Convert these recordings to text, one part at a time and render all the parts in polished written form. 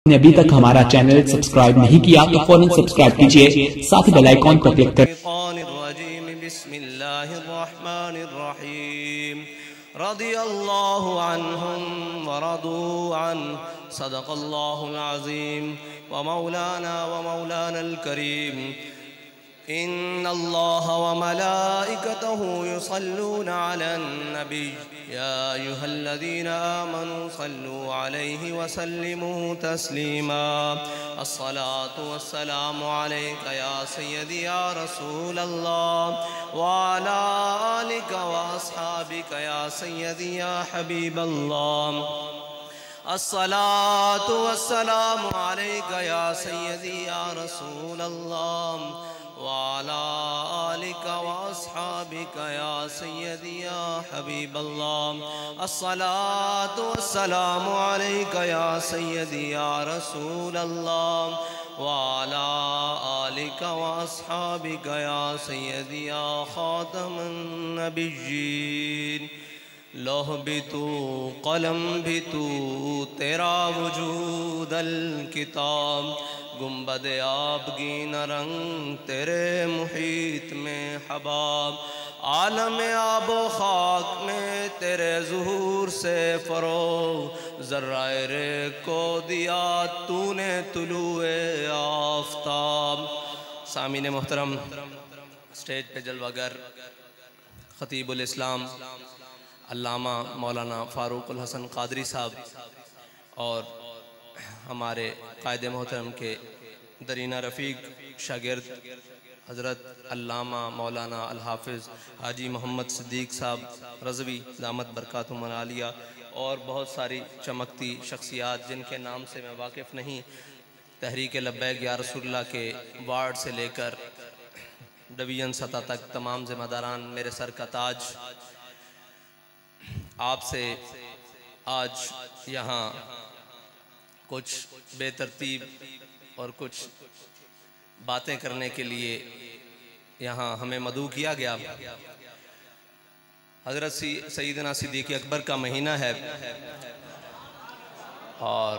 ने अभी तक हमारा चैनल सब्सक्राइब नहीं किया तो फौरन सब्सक्राइब कीजिए, साथ ही बेल आइकॉन पर क्लिक करें। रदियल्लाहु अन्हुम व रदू अन सदक़ल्लाहुल अज़ीम व मौलानल करीम इन्नल्लाह व मलाइकतहु युसल्लूना अलन नबी या अय्युहल्लज़ीना आमनू सल्लू अलैहि व सल्लिमू तस्लीमा। अस्सलातु वस्सलामु अलैका या सय्यदी या रसूलल्लाह व अला आलिका व अस्हाबिका या सय्यदी या हबीबल्लाह। अस्सलातु वस्सलामु अलैका या सय्यदी या रसूलल्लाह व अला आलिका व अस्हाबिका या सय्यदी या हबीबल्लाह। अस्सलातु वस्सलामु अलैका या सय्यदी या रसूलल्लाह व अला आलिका व अस्हाबिका या सय्यदी या खातमुन नबिय्यीन। लौह भी तू कलम भी तू तेरा वजूद अल किताब, गुंबद आबगी न रंग तेरे मुहीत में हबाब। आलम आबो खाक में तेरे ज़ुहूर से फ़रोग़, ज़र्राए रे को दिया तूने तुलुए आफ़ताब। सामीन मोहतरम, स्टेज पे जलवागर ख़तीबुल इस्लाम अल्लामा मौलाना फ़ारूक़ुल हसन क़ादरी साहब और हमारे कायदे मोहतरम के दरीना रफ़ीक शागिर्द हज़रत अल्लामा मौलाना अल हाफ़िज़ हाजी मोहम्मद सिद्दीक़ साहब रज़वी दामत बरकातुहुमुल आलिया और बहुत सारी चमकती शख्सियात जिनके नाम से मैं वाकिफ़ नहीं, तहरीक लब्बैक या रसूलुल्लाह के वार्ड से लेकर डिवीज़न सतह तक तमाम ज़िम्मेदारान, मेरे सर का ताज। आपसे आज यहाँ कुछ बेतरतीब और कुछ बातें करने के लिए यहाँ हमें मदऊ किया गया। हज़रत सैयदना सिद्दीक़ अकबर का महीना है और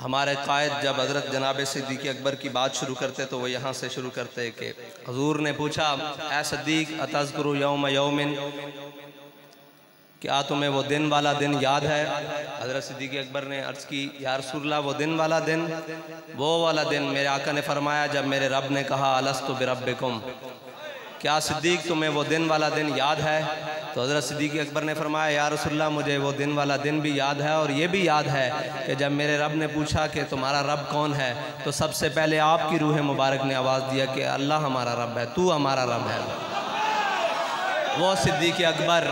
हमारे कायद जब हज़रत जनाब सिद्दीक़ अकबर की बात शुरू करते तो वो यहाँ से शुरू करते कि हुज़ूर ने पूछा, ए सिद्दीक़ अतज़कुरु यौम यौमिन, क्या तुम्हें वो दिन वाला दिन याद है? हज़रत सिद्दीक़ अकबर ने अर्ज़ की, या रसूलल्लाह वो दिन वाला दिन, वो वाला दिन मेरे आका ने फरमाया जब मेरे रब ने कहा अलस्तु बिरब्बिकुम, क्या सिद्दीक़ तुम्हें वो दिन वाला दिन याद है? तो हज़रत सिद्दीक़ अकबर ने फरमाया, या रसूलल्लाह मुझे वो दिन वाला दिन भी याद है और ये भी याद है कि जब मेरे रब ने पूछा कि तुम्हारा रब कौन है, तो सबसे पहले आपकी रूह मुबारक ने आवाज़ दिया कि अल्लाह हमारा रब है, तू हमारा रब है। वो सिद्दीक़ अकबर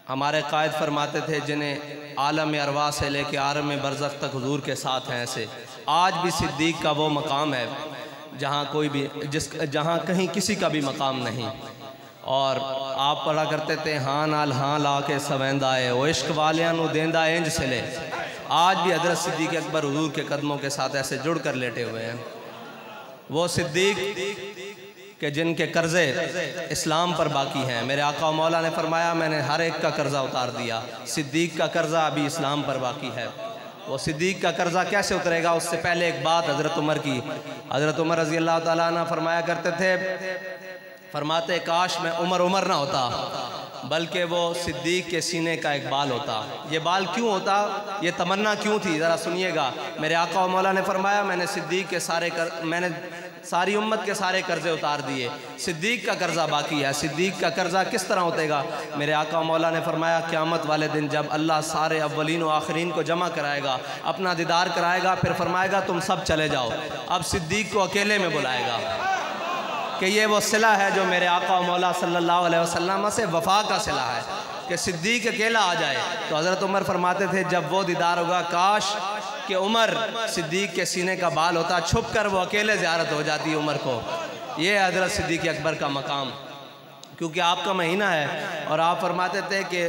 हमारे कायद फरमाते थे जिन्हें आलम अरवाह से लेके आलम बरज़ख तक हुजूर के साथ हैं। ऐसे आज भी सिद्दीक़ का वो मकाम है जहाँ कोई भी जहाँ कहीं किसी का भी मकाम नहीं। और आप पढ़ा करते थे, हाँ नाल हाँ ला के सवेंदा है वो इश्क वालियां नू देंदा इंज से ले। आज भी हज़रत सिद्दीक़ अकबर हुजूर के कदमों के साथ ऐसे जुड़ कर लेटे हुए हैं। वो सिद्दीक़ कि जिनके कर्ज़े इस्लाम पर बाकी हैं। मेरे आका मौला ने फरमाया मैंने हर एक का कर्ज़ा उतार दिया, सिद्दीक़ का कर्ज़ा अभी इस्लाम पर बाकी है। वो सिद्दीक़ का कर्ज़ा कैसे उतरेगा? उससे पहले एक बात हज़रत उमर की। हज़रत उमर रज़ी अल्लाह ताला अन्हु फरमाया करते थे, फरमाते काश मैं उमर ना होता बल्कि वो सिद्दीक़ के सीने का एक बाल होता। ये बाल क्यों होता, ये तमन्ना क्यों थी, ज़रा सुनिएगा। मेरे आका मौला ने फरमाया मैंने सिद्दीक़ के मैंने सारी उम्मत के सारे कर्ज़े उतार दिए, सिद्दीक़ का कर्ज़ा बाकी है। सिद्दीक़ का कर्ज़ा किस तरह उतरेगा? मेरे आका मौला ने फरमाया क़यामत वाले दिन जब अल्लाह सारे अव्वलीन व आखिरीन को जमा कराएगा, अपना दीदार कराएगा, फिर फरमाएगा तुम सब चले जाओ। अब सिद्दीक़ को अकेले में बुलाएगा कि ये वो सिला है जो मेरे आका मौला सल्लल्लाहु अलैहि वसल्लम से वफ़ा का सिला है कि सिद्दीक़ अकेला आ जाए। तो हज़रत उमर फरमाते थे जब वो दीदार होगा काश कि उमर सिद्दीक़ के सीने का बाल होता, छुप कर वो अकेले ज़ियारत हो जाती है उमर को। ये हज़रत सिद्दीक़ अकबर का मकाम, क्योंकि आपका महीना है। और आप फरमाते थे कि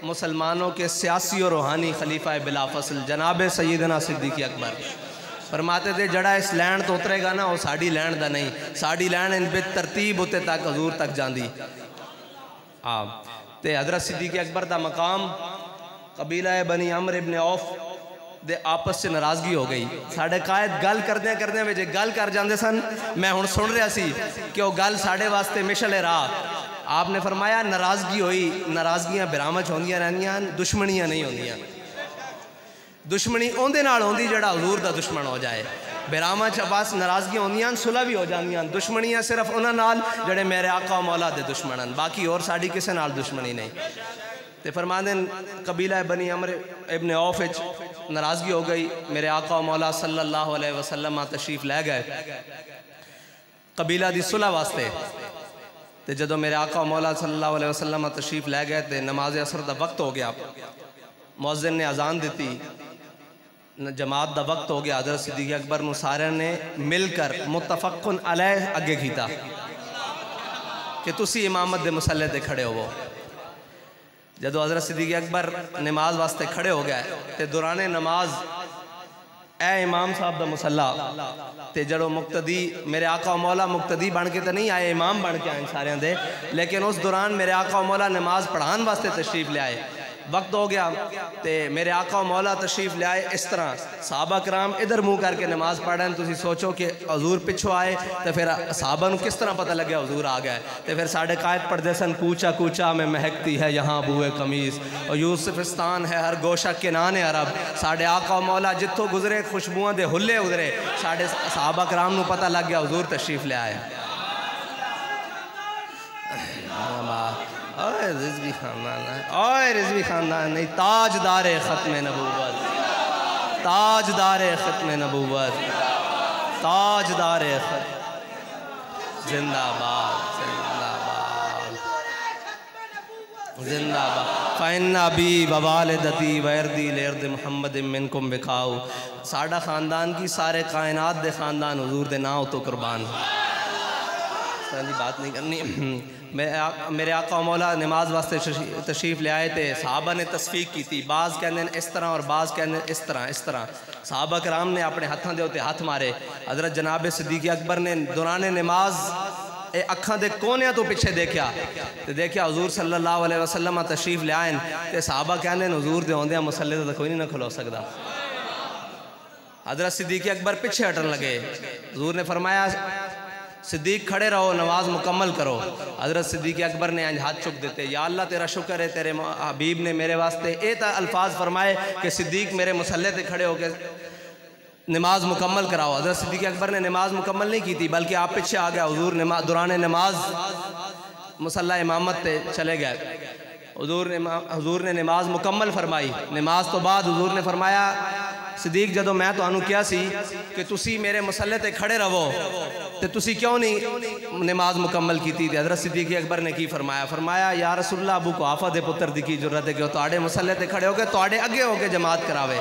मुसलमानों के सियासी और रूहानी खलीफा बिला फ़सल जनाब सैयदना सिद्दीक़ अकबर फरमाते थे जड़ा इस लैंड तो उतरेगा ना वो साड़ी लैंड का नहीं, साड़ी लैंड इन बेतरतीब उत्ते तक हजूर तक जाती। आप ते हज़रत सिद्दीक़ अकबर का मकाम कबीला बनी अमर इब्न औफ दे आपस च नाराज़गी हो गई। साढ़े कायद गल करदे करदे में जे गल कर जाते सन, मैं हुण सुन रहा सी कि वह गल साढ़े वास्ते मिशले राह। आपने फरमाया नाराज़गी होई, नाराज़गियाँ बिराम च होंदियां रहंदियां, दुश्मनियाँ नहीं होंदियां। दुश्मनी उहदे नाल होंदी जिहड़ा हुजूर दा दुश्मन हो जाए। बिरामा च बस नाराज़गियाँ होंदियां, सुलह भी हो जांदियां। दुश्मनियाँ सिर्फ उन्हां नाल जिहड़े मेरे आका मौला दे दुश्मन हैं, बाकी और साडी किसे नाल दुश्मनी नहीं। तो फरमाते कबीला बनी अमर इब्न औफ नाराज़गी हो गई। मेरे आका मौला सल्लल्लाहु अलैहि वसल्लम तशरीफ़ लै गए कबीला दी सुलह वास्ते। तो जदों मेरे आका मौला सल्लल्लाहु अलैहि वसल्लम तशरीफ़ लै गए तो नमाज असर का वक्त हो गया। मुअज्जिन ने अजान दी, जमात का वक्त हो गया। हज़रत सिद्दीक़ अकबर नूं सारे ने मिलकर मुत्तफ़क़ुन अलैह अगे कीता कि तुसी इमामत दे मुसल्ले ते खड़े होवो। जदों हज़रत सिद्दीक़ अकबर नमाज वास्ते खड़े हो गए तो दौराने नमाज ए इमाम साहब का मुसल्ला तो जड़ो मुक्तदी मेरे आका मौला मुक्तदी बन के तो नहीं आए, इमाम बन के आए सारे दे। लेकिन उस दौरान मेरे आका मौला नमाज पढ़ाने वास्ते तशरीफ़ ले आए। वक्त हो गया तो मेरे आका मौला तशरीफ़ ले आए। इस तरह सहाबा कराम इधर मुँह करके नमाज पढ़ रहे हैं। तुम सोचो कि हजूर पिछों आए तो फिर सहाबा नूं किस तरह पता लगे हजूर आ गए। तो फिर साढ़े कायद पढ़ते सन, कूचा कूचा में महकती है यहाँ बूए कमीज़, और यूसुफिस्तान है हर गोशा के नाने अरब। साढ़े आका मौला जितों गुजरे खुशबुआं दे हुल्ले उधरे। साढ़े सहाबा कराम नूं पता लग गया हजूर तशरीफ़ ले आए। ओए रिज़वी ख़ानदान है, ओए रिज़वी ख़ानदान नहीं, ताजदार ख़त्म नबूवत, ताजदार ख़त्म नबूवत, ताजदार जिंदाबाद जिंदाबाद जिंदाबाद। फ़इन्ना बी ववालिदती वयर्दी लिअर्द मुहम्मद मिनकुम बिकाऊ। साडा ख़ानदान की सारे कायनात दे ख़ानदान हुजूर दे नाम तो कुर्बान। बात नहीं करनी। मेरे आका मौला नमाज वास्ते तशरीफ़ ले आए थे। सहाबा ने तस्फीक की थी, बाज़ कहते इस तरह और बाज़ कहते इस तरह। इस तरह सहाबा कराम ने अपने हाथों के उत्ते हाथ मारे। हज़रत जनाब सिद्दीक़ अकबर ने दौरान नमाज अखां दे कोने तो पिछे देखा तो देखा हजूर सल्लल्लाहु अलैहि वसल्लम तशरीफ़ ले आए तो सहाबा कहते हजूर दे आउंदे मुसल्ले तो कोई नहीं खलो सकता। हज़रत सिद्दीक़ अकबर पिछे हटन लगे। हजूर ने फरमाया सिद्दीक खड़े रहो, नमाज मुकम्मल करो। हज़रत सिद्दीक़ अकबर ने आज हाथ चुक देते, या अल्लाह तेरा शुक्र है तेरे हबीब ने मेरे वास्ते ए अल्फाज फरमाए कि सिद्दीक मेरे मुसल्ले पे खड़े होकर नमाज मुकम्मल कराओ। हज़रत सिद्दीक़ अकबर ने नमाज मुकम्मल नहीं की थी, बल्कि आप पीछे आ गया। हुजूर दौरान नमाज मुसल्ला इमामत पे चले गए। हुजूर ने नमाज मुकम्मल फरमाई। नमाज तो बाद हुजूर ने फरमाया सिद्दीक जदों मैं तुहानू किया सी कि तुसी मेरे मुसल्ले ते खड़े रहो तो तुसी क्यों नहीं नमाज मुकम्मल की थी। हज़रत सिद्दीक़ अकबर ने की फरमाया, फरमाया या रसूलल्लाह अबू कुहाफा दे पुत्र दी की जरूरत है कि तुहाडे मुसल्ले ते खड़े होके तुहाडे अगे होके जमात करावे।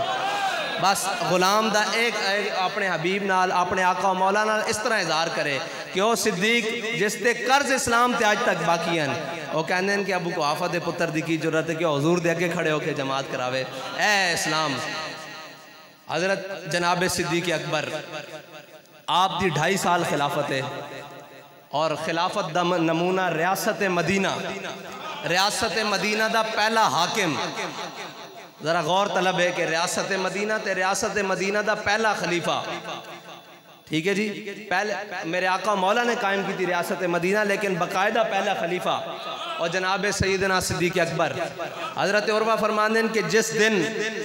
बस गुलाम दा एक अपने हबीब नाल अपने आका मौला नाल इस तरह इजहार करे कि वह सिद्दीक जिस ते कर्ज इस्लाम ते अज तक बाकी हैं, वो कहते हैं कि अबू कुहाफा दे पुत्र दी की जरूरत है कि हुजूर दे अगे खड़े होके जमात करावे। ए इस्लाम हज़रत जनाब सिद्दीक़ अकबर आप दी 2.5 साल खिलाफत है और खिलाफत दा नमूना रियासत मदीना, रियासत मदीना दा पहला हाकिम। ज़रा गौर तलब है कि रियासत मदीना ते रियासत मदीना दा पहला खलीफा, ठीक है जी, पहले मेरे आका मौला ने कायम की थी रियासत मदीना, लेकिन बाकायदा पहला खलीफा और जनाब सैयदना सिद्दीक़ अकबर। हज़रत उर्वा फरमाते हैं कि जिस दिन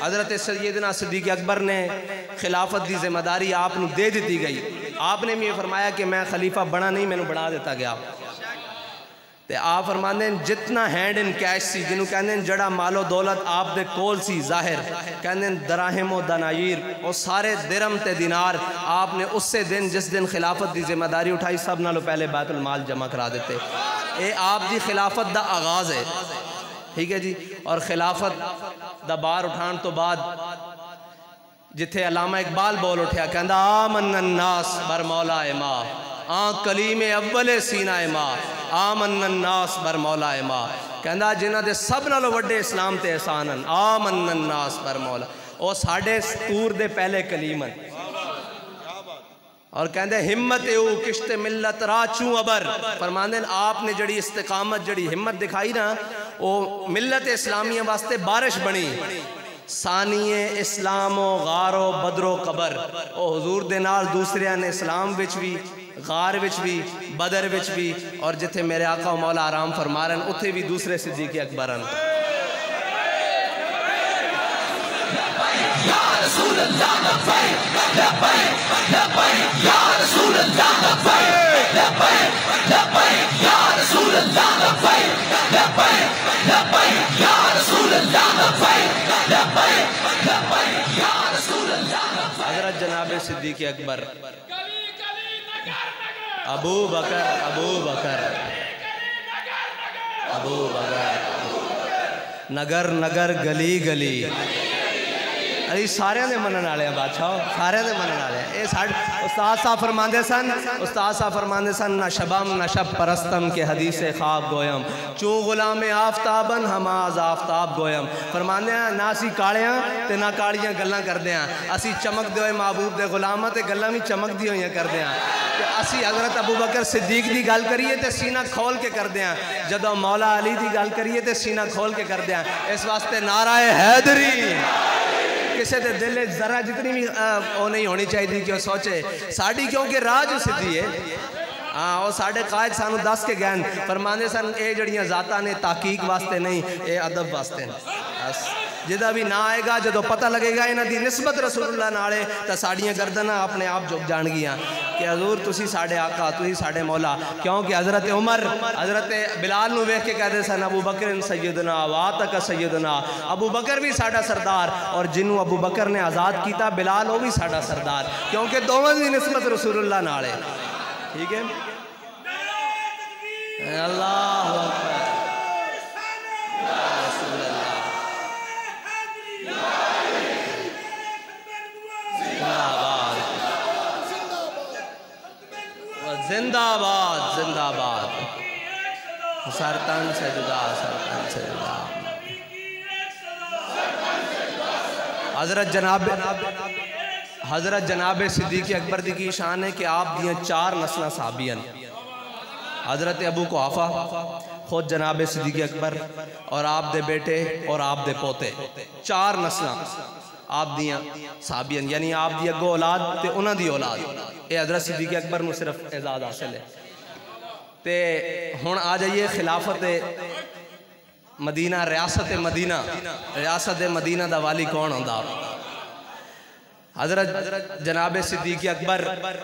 हज़रत सैयदना सिद्दीक़ अकबर ने खिलाफत की जिम्मेदारी आपको दे दी गई, आपने भी ये फरमाया कि मैं खलीफा बना नहीं, मैंने बना दिता गया। तो आप फरमाते हैं जितना हैंड इन कैश सी, जिन्हों कहते हैं जड़ा मालो दौलत आप दे कोल सी जाहिर, कहते हैं दराहिम व दनायर, और सारे दिरम ते दिनार आपने उससे दिन जिस दिन खिलाफत की जिम्मेदारी उठाई सब नालों पहले बैतुल माल जमा करा देते। ये आप दी खिलाफत दा आगाज़ है, ठीक है जी। और खिलाफत दा बार उठान तो बाद जिथे अलामा इकबाल बोल उठा, कहता आमन नास बर मौला मा, कलीम अव्वले सीना माँ, आमन नास बर मौला माँ, कहता जिन्हों के सब नालों वड्डे इस्लाम ते एहसान हैं, आमन नास बर मौला, और साढ़े तूर दे पहले कलीम हैं। और कहते हिम्मत एऊ किश्त मिलत राचू अबर, फरमाते आपने जड़ी इस्तिकामत जड़ी हिम्मत दिखाई ना, वो मिलत इस्लामिया वास्ते बारिश बनी। सानिए इस्लामो गारो बदरो कबर। ओ हुजूर दे नाल दूसरियां ने इस्लाम विच भी, गार विच भी, बदर विच भी, और जिथे मेरे आका मौला आराम फरमा रहे हैं उत्थे भी दूसरे सिद्दीक़ अकबर हैं। हज़रत जनाब सिद्दीक़ अकबर, अबू बकर, अबू बकर, अबू बकर, नगर नगर गली गली, अरे सारे दे मनन वाले बादशाह, सारे दे मनन वाले। ये साढ़े उस्ताद साहब फरमाते सन, उस्ताद साहब फरमाते सन, न शबम न शब परस्तम के हदीस ख्वाब गोयम, चू गुलाम आफ्ताबन हमाज आफ्ताब गोयम। फरमाते हैं ना असी काले हाँ ते ना कालियां गल्लां करते हैं, असी चमकते हुए महबूब दे गुलाम ते गल्लां भी चमकदी हुई करते हैं। असी हज़रत अबू बकर सिद्दीक की गल करिए तो सीना खोल के करते हैं, जदों मौला अली की गल करिए तो सीना खोल के करते हैं। इस वास्ते नाराए हैदरी किसी के दिल जरा जितनी भी वो नहीं होनी चाहिए कि वह सोचे साड़ी, क्योंकि राज सिद्धी है। हाँ, वो साढ़े कायद सानू दस के गए फरमाते सन, ये जड़ियाँ जाता ने ताकीक वास्ते नहीं, ये अदब वास्ते। बस जिदा भी ना आएगा, जो पता लगेगा इन्हां दी निस्बत रसूलुल्लाह नाल है तो साड़ियाँ गर्दना अपने आप झुक जाणगियां कि हजूर तुसी साढ़े आका, तुसी साढ़े मौला। क्योंकि हज़रत उमर हज़रत बिलाल नूं वेख के कहते सन, अबू बकर सैयदना वातक सैयदना, अबू बकर भी साडा सरदार, और जिन्हों अबू बकर ने आज़ाद किया बिलाल वो भी साडा सरदार, क्योंकि दोवां दी निस्बत रसूलुल्लाह नाल है। ठीक है, अल्लाह अकबर, जिंदाबाद जिंदाबाद, सरतन से जुदा, सरतन से जुदा। हज़रत जनाब सिद्दीक़ अकबर दी की शान है कि आप दियाँ 4 नस्ल सहाबियन, हज़रत अबू कुहाफा, खुद जनाब सिद्दीक़ अकबर, और आप दे बेटे और आप दे पोते, 4 नस्ल आप दियाँ सहाबियन, यानी आप दी अगो औलाद ते उन्हां दी औलाद। ये हज़रत सिद्दीक़ अकबर नूं सिर्फ एजाज़ हासिल है। ते हुण आ जाइए खिलाफत मदीना, रियासत मदीना। रियासत मदीना दा वाली कौन होंदा? हज़रत जनाब सिद्दीक़ अकबर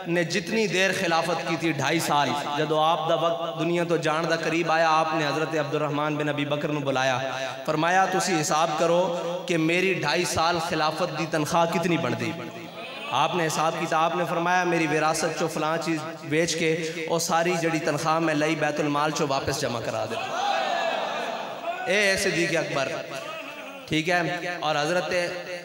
ने जितनी देर खिलाफत की थी 2.5 साल, जदों आप दा वक्त दुनिया तो जान दा करीब आया, आपने हज़रत अब्दुर्रहमान बिन अबी बकर नूं बुलाया, फरमाया तुसी हिसाब करो कि मेरी 2.5 साल खिलाफत की तनख्वाह कितनी बनती। आपने हिसाब किया, आपने फरमाया मेरी विरासत चो फलां चीज़ बेच के और सारी जड़ी तनख्वाह मैं लई बैतुल माल चो वापस जमा करा दे। ए सिद्दीक़ अकबर, ठीक है। और हज़रत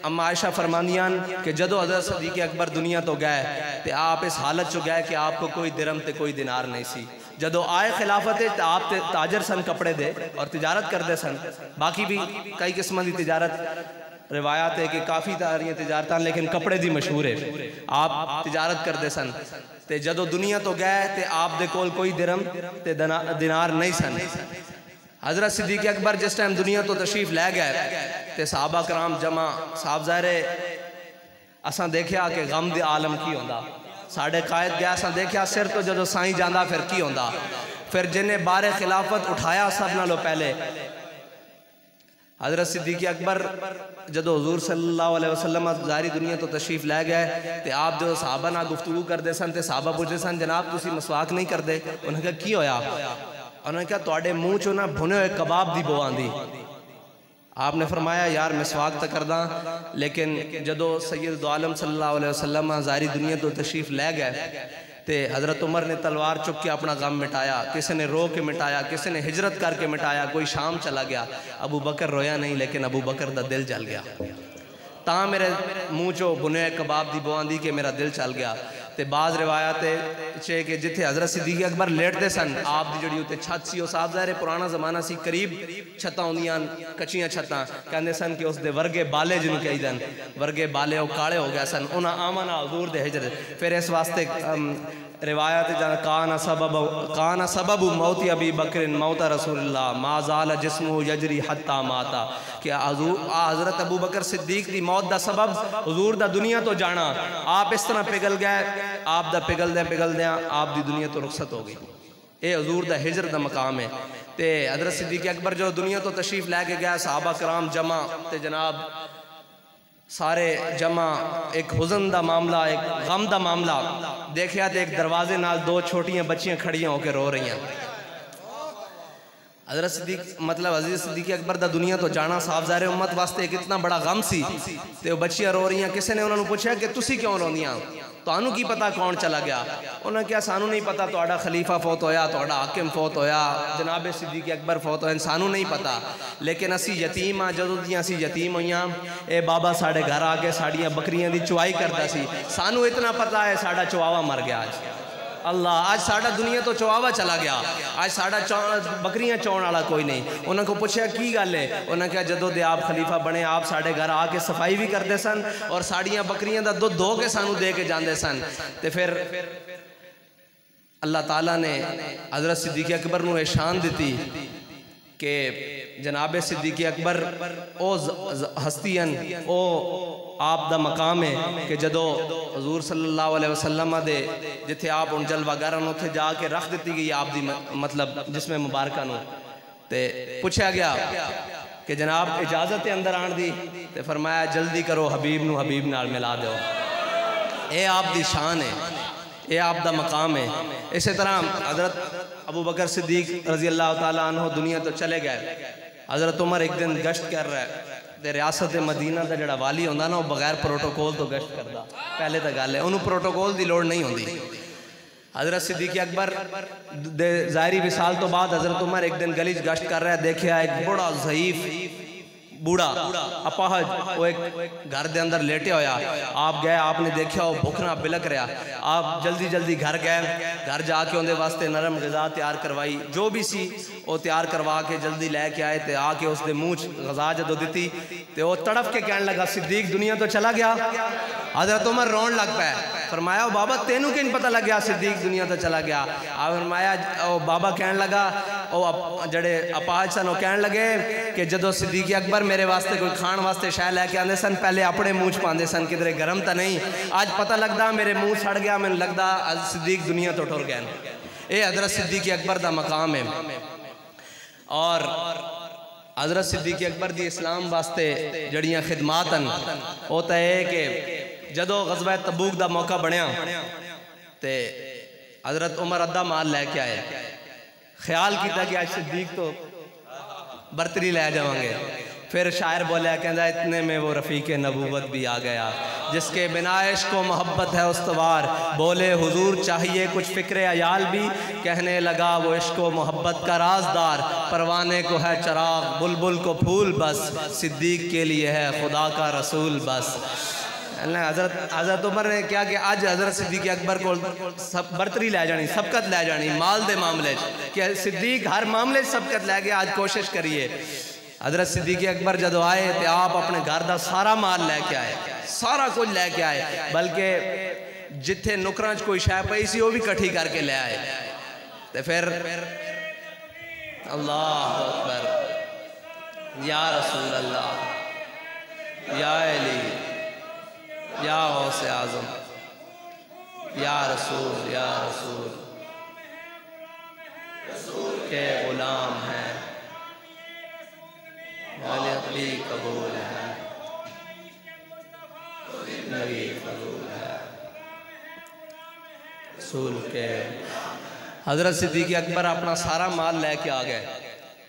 अम्मा आयशा फरमानियान कि जदों हज़रत सिद्दीक़ अकबर दुनिया तो गए तो आप इस हालत चो गए कि आपको कोई दिरहम ते कोई दिनार नहीं सी। जदों आए खिलाफत तो आप ताजर सन, कपड़े दे और तिजारत करते सन, बाकी भी कई किस्म की तिजारत रिवायात है कि काफ़ी सारियां तिजारत, लेकिन कपड़े दी मशहूर है, आप तिजारत करते सन। तो जदों दुनिया तो गए तो आप दे कोल कोई दिरहम ते दिनार नहीं सन। हज़रत सिद्दीक़ अकबर जिस टाइम दुनिया तो तशरीफ लै गए तो सहाबा कराम जमा, साहब ज़ाहिर असां देखा कि गम दे आलम की होंदा। साढ़े कायद गया असां देखा सिर तो जदों साईं जांदा फिर की होंदा। फिर जिन्हें बारे खिलाफत उठाया सब नालों पहले हज़रत सिद्दीक़ अकबर जदों हुज़ूर सल्लल्लाहु अलैहि वसल्लम ज़ाहिरी दुनिया तो तशरीफ लै गए तो आप जो सहाबा नाल गुफ्तगू करते सन तो सहाबा पूछते सन जनाब तुसी मसवाक नहीं करते? उन्होंने कहा की होया? उन्होंने कहा तुहाडे मूँह चो ना भुने हुए कबाब की बो आंदी। आपने फरमाया यार मिसवाक तो करदा, लेकिन जदों सैयद दो आलम सल्लल्लाहु अलैहि वसल्लम ज़ाहिरी दुनिया तो तशरीफ लै गए तो हज़रत उमर ने तलवार चुक के अपना गम मिटाया, किसी ने रो के मिटाया, किसी ने हिजरत करके मिटाया, कोई शाम चला गया। अबू बकर रोया नहीं, लेकिन अबू बकर दा दिल जल गया। तां मेरे मूँह चो बुने कबाब की बो आंदी कि मेरा दिल चल गया। तो बाज़ रिवायत चे कि जिथे हज़रत सिद्दीक़ अकबर लेटते सन आप दी जड़ी उत्ते छत सी उस आप ज़ाहिर पुराना ज़माना सी करीब छत्तां होंदियां कच्चियां छत्तां कहंदे सन कि उसदे वर्गे बाले जिन्हों कहीदन वर्गे बाले वो काले हो गए सन उन्हें आमना हज़ूर दे हिजर फिर इस वास्ते रिवायत काना सबब मौती अबी बकर मौता रसूलुल्लाह माज़ाल जिस्मु यजरी हत्ता माता कि हज़रत अबू बकर सिद्दीक की मौत का सबब हुजूर दा दुनिया तो जाना आप इस तरह पिघल गए आप दा पिघलदे आप दी दुनिया तो रुखसत हो गई। ये हुजूर दा हिजर दा मकाम है। तो हज़रत सिद्दीक अकबर जो दुनिया तो तशरीफ लैके गया सहाबा कराम जमा ते जनाब सारे जमा एक हुज़न दा मामला एक गम दा मामला देखिया तो एक दरवाजे नाल दो छोटियां बच्चियां खड़ियां होकर रो रही हैं। हज़रत सिद्दीक मतलब अज़ीज़ सिद्दीक़ अकबर दा दुनिया तो जाना साहब ज़ाहिर उम्मत वास्ते एक इतना बड़ा गम सी ते बच्चियां रो रही हैं। किसी ने उन्होंने पूछा कि तुसी क्यों रोंदियां तुहानू की पता कौन चला गया उन्होंने क्या सानू नहीं पता तुहाडा खलीफा फौत होया तुहाडा हाकिम फौत होया जनाब सिद्दीक़ अकबर फौत होया सानू नहीं पता लेकिन असी यतीम हाँ जदों दियां असी यतीम होइयां ए बाबा साढ़े घर आके साड़ियां बकरियां दी चुवाई करता सी सानू इतना पता है साड़ा चुवावा मर गया आज अल्लाह आज साड़ा दुनिया तो चुवावा चला गया आज साड़ा बकरियां चौन वाला कोई नहीं। उन्होंने को पूछा की गल है उन्होंने कहा जदों दे आप खलीफा बने आप साढ़े घर आके सफाई भी करते सन और साड़ियां बकरियां दा दुध धो के सानू दे के जाते सन। तो फिर अल्लाह ताला ने हज़रत सिद्दीक़ अकबर नूं शान दी कि जनाब सिद्दीक़ अकबर ओ हस्तियन ओ आप दा मकाम है कि जदों हजूर सल्लल्लाहु अलैहि वसल्लम दे जिथे आप उन जलवा गरन उत्थे जाके रख दी गई आप दी मतलब जिसमें मुबारका नूं ते पूछा गया कि जनाब इजाजत है अंदर आने दी ते फरमाया जल्दी करो हबीब नूं हबीब नाल मिला दो। ये आप दी शान है ये आप दा मकाम है। इसी तरह हज़रत अबू बकर सिद्दीक रज़ी अल्लाह ताला अन्हु दुनिया तो चले गए। हज़रत उमर एक दिन गश्त कर रहा है तो रियासत मदीना का जोड़ा वाली होंदा ना बगैर प्रोटोकॉल तो गश्त करता पहले तो गल है उन्होंने प्रोटोकॉल की लोड़ नहीं होंदी। हज़रत सिद्दीक़ अकबर दे ज़ाहिरी विसाल तो बाद हज़रत उमर एक दिन गली गश्त कर रहा है देखा एक बड़ा ज़ईफ बूढ़ा अपाहज वो एक घर के अंदर लेटे होया आप गए आपने देखा वो भुखना बिलक रहा आप जल्दी जल्दी घर गए घर जाके उनके वास्ते नरम ग़िज़ा तैयार करवाई जो भी सी वो तैयार करवा के जल्दी लैके आए तो आके उसके मुँह ग़िज़ा जदों दी तो वो तड़फ के कहने लगा सिद्दीक दुनिया तो चला गया। हज़रत उमर रोन लग पाया फरमाया ओ बाबा तेनू कि पता लग गया सिद्दीक दुनिया तो चला गया। आप फरमाया ओ बाबा कहने लगा ओ जड़े अपाज सन कह लगे कि जदों सिद्दीक़ अकबर मेरे वास्ते कोई खाण वास्ते शह लैके आते सन पहले अपने मूँह च पाते सन किधरे गर्म तो नहीं अज पता लगता मेरे मुँह सड़ गया मैंने लगता सिद्दीक दुनिया तो टुर गए। ये हज़रत सिद्दीक़ अकबर का मकाम है। और हज़रत सिद्दीक़ अकबर की इस्लाम वास्ते जड़ियाँ खिदमात वो तो है कि जदों ग़ज़वा तबूक का मौका बनया तो हज़रत उमर अद्धा माल लैके आए ख्याल किया कि आज सिद्दीक तो बरतरी लै जावांगे। फिर शायर बोलिया कहता इतने में वो रफ़ीक नबूवत भी आ गया जिसके बिना इश्क व मोहब्बत है उस्तवार बोले हुजूर चाहिए कुछ फ़िक्र अयाल भी कहने लगा वो इश्क व मोहब्बत का राजदार परवाने को है चराग बुलबुल को फूल बस सिद्दीक के लिए है खुदा का रसूल बस। हज़रत उमर ने क्या कि अज हज़रत सिद्दीक़ अकबर को सब बरतरी लै जानी सबकत लै जानी माल दे मामले कि सिद्दीक हर मामले सबकत लै गया। आज कोशिश करिए हज़रत सिद्दीक़ अकबर जदों आए तो आप अपने घर का सारा माल लैके आए सारा कुछ लैके आए बल्कि जिथे नुकरां च कोई शै पई सी वो भी कट्ठी करके ले आए। तो फिर अल्लाह अकबर या रसूल अल्लाह या अली या गौसे आज़म या रसूल के गुलाम हैं भी कबूल है नबी कबूल है रसूल के। हज़रत सिद्दीक़ अकबर अपना सारा माल लैके आ गए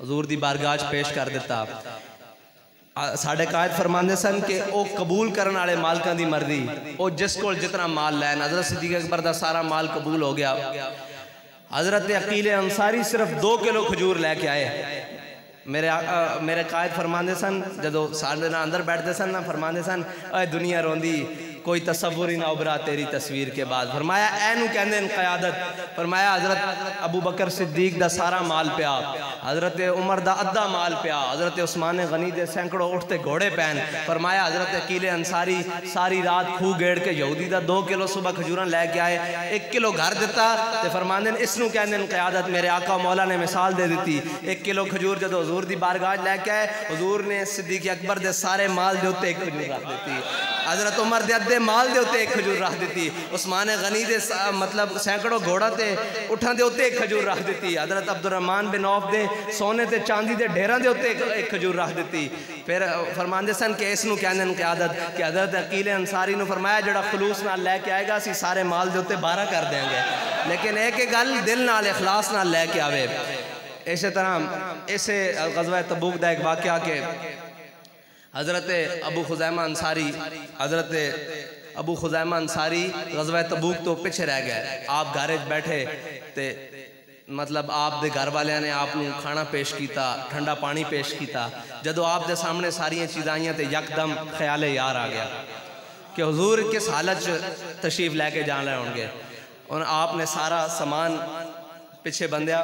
हजूर दी बारगाह च पेश कर दिता। साढ़े कायद फरमाते सन कि वो कबूल करने वाले मालकां दी मर्जी वो जिस को जितना माल लैन हज़रत सिद्दीक़ अकबर का सारा माल कबूल हो गया। हज़रत अकील अंसारी सिर्फ 2 किलो खजूर लैके आए। मेरे कायद फरमाते सन जदों साढ़े अंदर बैठते सन ना फरमाते सन अरे दुनिया रोंदी कोई तसव्वुर ही ना उभरा तेरी तस्वीर के बाद। फरमाया ऐनू कहंदे न क़यादत। फरमाया हज़रत अबू बकर सिद्दीक दा सारा माल पिया, हज़रत उमर दा अद्धा माल पिया, हज़रत उस्मान गनी दे सैकड़ों उठते घोड़े पैन। फरमाया हज़रत अकील अंसारी सारी रात खूह गेड़ के यहूदी दा 2 किलो सुबह खजूर लैके आए, 1 किलो घर दिता ते फरमांदे इसनू कहंदे न क़यादत। मेरे आका मौला ने मिसाल दे दी, 1 किलो खजूर जो हजूर दी बारगाह लैके आए, हजूर ने सिद्दीक अकबर दे सारे माल दे उत्ते 1 खजूर रख दी, हज़रत उमर दे अद्धे माल दे उत्ते 1 खजूर रख दी, उस्मान गनी दे मतलब सैकड़ों घोड़ा ते उठां दे उत्ते 1 खजूर रख दी, हज़रत अब्दुर्रहमान बिन औफ दे सोने ते चांदी दे ढेरां दे उत्ते 1 खजूर रख दी। फिर फरमांदे सन कि इसनू कहंदे न क़यादत कि हज़रत अकील अंसारी नू फरमाया जेड़ा खलूस नाल लैके आएगा असीं सारे माल दे उत्ते 12 कर देंगे, लेकिन एक गल दिल नाल इखलास नाल लैके आवे। इस तरह इसे ग़ज़वा तबूक दा एक वाक़या के हज़रत अबू खुज़ैमा अंसारी ग़ज़वा तबूक तो पिछे रह गए। आप घर बैठे ते मतलब आप दे घर वाले ने आप खाना पेश किया, ठंडा पानी पेश किया। जदों आप दे सामने सारिया चीज़ां आईयां ते यकदम ख्याल यार आ गया कि हुजूर किस हालत तशरीफ लैके जान रहे होंगे। और आपने सारा समान पिछे बंदिया,